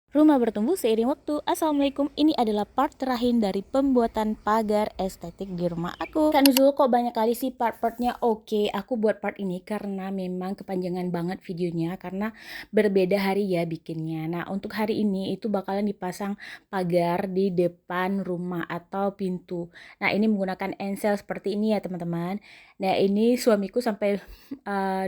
Rumah bertumbuh seiring waktu. Assalamualaikum, ini adalah part terakhir dari pembuatan pagar estetik di rumah aku. Kak Nuzul, kok banyak kali sih part-partnya? Oke, aku buat part ini karena memang kepanjangan banget videonya, karena berbeda hari ya bikinnya. Nah, untuk hari ini itu bakalan dipasang pagar di depan rumah atau pintu. Nah, ini menggunakan ensel seperti ini ya teman-teman. Nah, ini suamiku sampai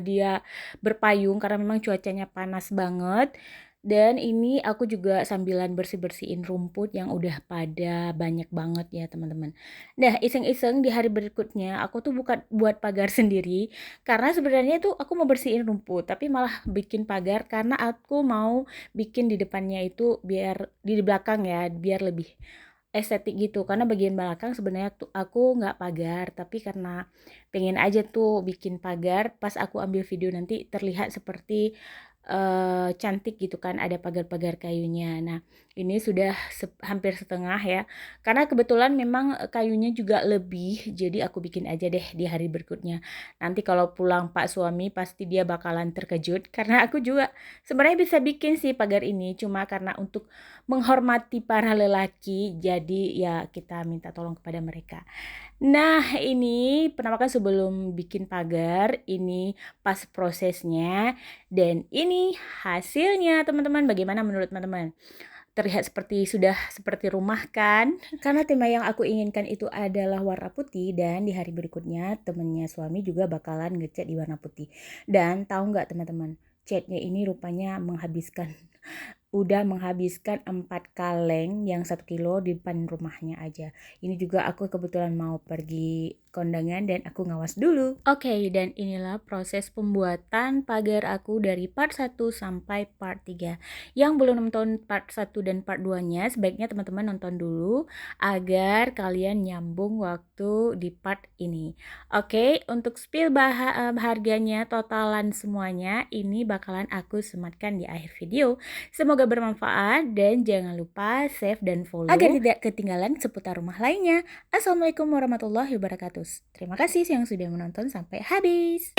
dia berpayung karena memang cuacanya panas banget. Dan ini aku juga sambilan bersih-bersihin rumput yang udah pada banyak banget ya teman-teman. Nah, iseng-iseng di hari berikutnya aku tuh bukan buat pagar sendiri, karena sebenarnya tuh aku mau bersihin rumput, tapi malah bikin pagar karena aku mau bikin di depannya itu biar di belakang ya, biar lebih estetik gitu. Karena bagian belakang sebenarnya tuh aku nggak pagar, tapi karena pengen aja tuh bikin pagar, pas aku ambil video nanti terlihat seperti cantik gitu kan, ada pagar-pagar kayunya. Nah, ini sudah hampir setengah ya, karena kebetulan memang kayunya juga lebih, jadi aku bikin aja deh di hari berikutnya. Nanti kalau pulang Pak suami pasti dia bakalan terkejut, karena aku juga sebenarnya bisa bikin sih pagar ini, cuma karena untuk menghormati para lelaki, jadi ya kita minta tolong kepada mereka. Nah, ini penampakan sebelum bikin pagar, ini pas prosesnya, dan ini hasilnya teman-teman. Bagaimana menurut teman-teman? Terlihat sudah seperti rumah kan? Karena tema yang aku inginkan itu adalah warna putih, dan di hari berikutnya temennya suami juga bakalan ngecat di warna putih. Dan tahu nggak teman-teman, catnya ini rupanya udah menghabiskan 4 kaleng yang 1 kilo di depan rumahnya aja. Ini juga aku kebetulan mau pergi kondangan dan aku ngawas dulu. Oke, dan inilah proses pembuatan pagar aku dari part 1 sampai part 3. Yang belum nonton part 1 dan part 2-nya, sebaiknya teman-teman nonton dulu agar kalian nyambung waktu di part ini. Oke, untuk spill harganya, totalan semuanya ini bakalan aku sematkan di akhir video. Semoga bermanfaat dan jangan lupa save dan follow agar tidak ketinggalan seputar rumah lainnya. Assalamualaikum warahmatullahi wabarakatuh. Terima kasih yang sudah menonton sampai habis.